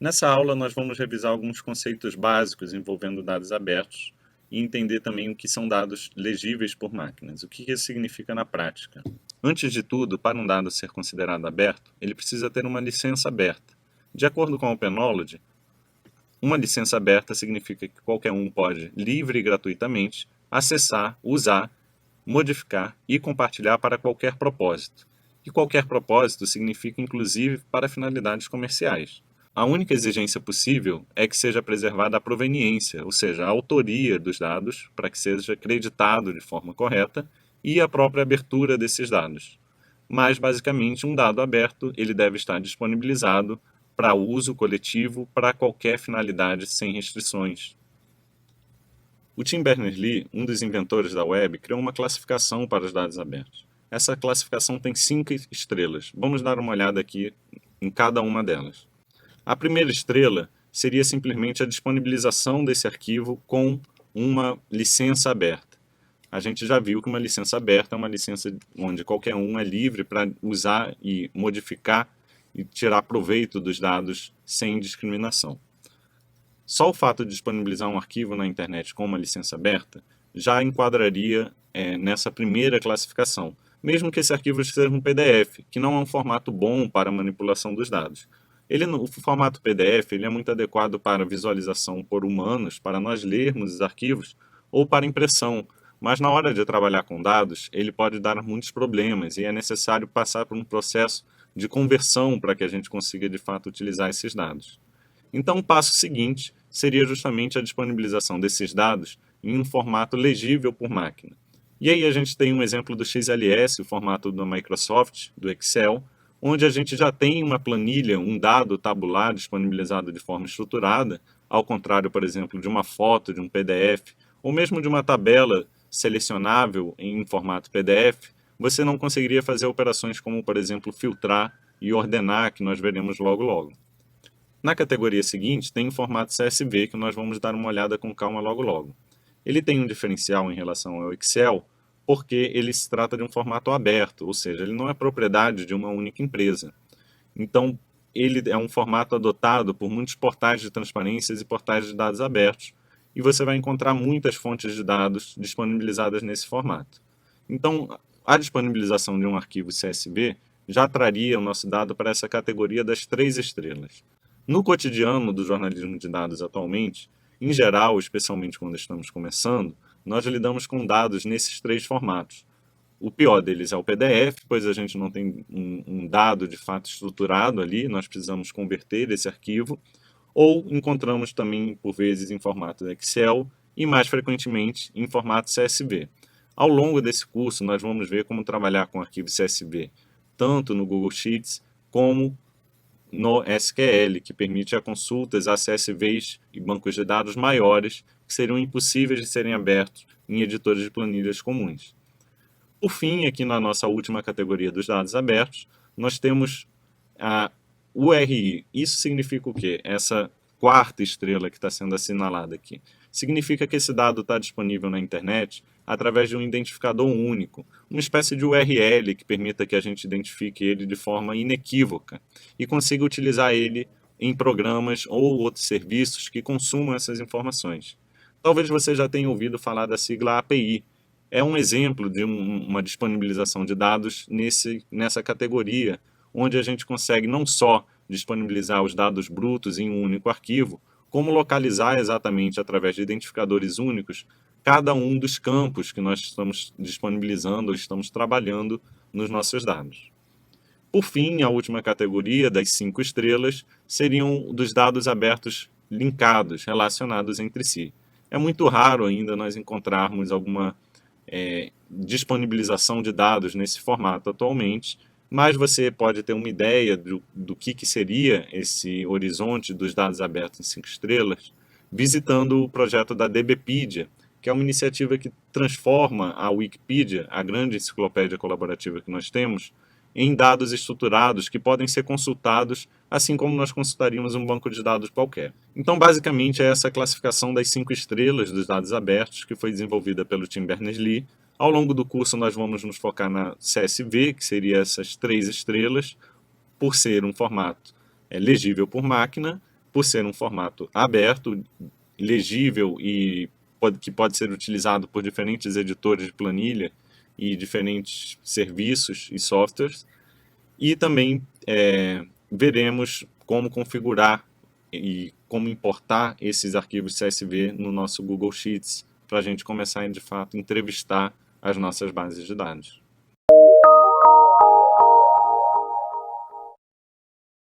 Nessa aula, nós vamos revisar alguns conceitos básicos envolvendo dados abertos e entender também o que são dados legíveis por máquinas. O que isso significa na prática? Antes de tudo, para um dado ser considerado aberto, ele precisa ter uma licença aberta. De acordo com a OpenKnowledge, uma licença aberta significa que qualquer um pode, livre e gratuitamente, acessar, usar, modificar e compartilhar para qualquer propósito. E qualquer propósito significa inclusive para finalidades comerciais. A única exigência possível é que seja preservada a proveniência, ou seja, a autoria dos dados, para que seja acreditado de forma correta, e a própria abertura desses dados. Mas, basicamente, um dado aberto ele deve estar disponibilizado para uso coletivo para qualquer finalidade sem restrições. O Tim Berners-Lee, um dos inventores da web, criou uma classificação para os dados abertos. Essa classificação tem 5 estrelas. Vamos dar uma olhada aqui em cada uma delas. A primeira estrela seria simplesmente a disponibilização desse arquivo com uma licença aberta. A gente já viu que uma licença aberta é uma licença onde qualquer um é livre para usar e modificar e tirar proveito dos dados sem discriminação. Só o fato de disponibilizar um arquivo na internet com uma licença aberta já enquadraria nessa primeira classificação, mesmo que esse arquivo seja um PDF, que não é um formato bom para a manipulação dos dados. O formato PDF ele é muito adequado para visualização por humanos, para nós lermos os arquivos, ou para impressão, mas na hora de trabalhar com dados, ele pode dar muitos problemas e é necessário passar por um processo de conversão para que a gente consiga de fato utilizar esses dados. Então, o passo seguinte seria justamente a disponibilização desses dados em um formato legível por máquina. E aí a gente tem um exemplo do XLS, o formato da Microsoft, do Excel, onde a gente já tem uma planilha, um dado tabular disponibilizado de forma estruturada, ao contrário, por exemplo, de uma foto, de um PDF, ou mesmo de uma tabela selecionável em formato PDF, você não conseguiria fazer operações como, por exemplo, filtrar e ordenar, que nós veremos logo logo. Na categoria seguinte, tem o formato CSV, que nós vamos dar uma olhada com calma logo logo. Ele tem um diferencial em relação ao Excel, porque ele se trata de um formato aberto, ou seja, ele não é propriedade de uma única empresa. Então, ele é um formato adotado por muitos portais de transparências e portais de dados abertos, e você vai encontrar muitas fontes de dados disponibilizadas nesse formato. Então, a disponibilização de um arquivo CSV já traria o nosso dado para essa categoria das 3 estrelas. No cotidiano do jornalismo de dados atualmente, em geral, especialmente quando estamos começando, nós lidamos com dados nesses 3 formatos. O pior deles é o PDF, pois a gente não tem um dado de fato estruturado ali, nós precisamos converter esse arquivo, ou encontramos também, por vezes, em formato Excel e, mais frequentemente, em formato CSV. Ao longo desse curso, nós vamos ver como trabalhar com arquivo CSV, tanto no Google Sheets como no SQL, que permite a consultas a CSVs e bancos de dados maiores que seriam impossíveis de serem abertos em editores de planilhas comuns. Por fim, aqui na nossa última categoria dos dados abertos, nós temos a URI. Isso significa o quê? Essa quarta estrela que está sendo assinalada aqui. Significa que esse dado está disponível na internet através de um identificador único, uma espécie de URL que permita que a gente identifique ele de forma inequívoca e consiga utilizar ele em programas ou outros serviços que consumam essas informações. Talvez você já tenha ouvido falar da sigla API. É um exemplo de uma disponibilização de dados nessa categoria, onde a gente consegue não só disponibilizar os dados brutos em um único arquivo, como localizar exatamente através de identificadores únicos cada um dos campos que nós estamos disponibilizando ou estamos trabalhando nos nossos dados. Por fim, a última categoria, das 5 estrelas, seriam dos dados abertos linkados, relacionados entre si. É muito raro ainda nós encontrarmos alguma disponibilização de dados nesse formato atualmente, mas você pode ter uma ideia do que seria esse horizonte dos dados abertos em 5 estrelas, visitando o projeto da DBpedia, que é uma iniciativa que transforma a Wikipedia, a grande enciclopédia colaborativa que nós temos, em dados estruturados que podem ser consultados, assim como nós consultaríamos um banco de dados qualquer. Então, basicamente, é essa classificação das 5 estrelas dos dados abertos que foi desenvolvida pelo Tim Berners-Lee. Ao longo do curso, nós vamos nos focar na CSV, que seria essas 3 estrelas, por ser um formato legível por máquina, por ser um formato aberto, legível e que pode ser utilizado por diferentes editores de planilha e diferentes serviços e softwares. E também veremos como configurar e como importar esses arquivos CSV no nosso Google Sheets para a gente começar, de fato, a entrevistar as nossas bases de dados.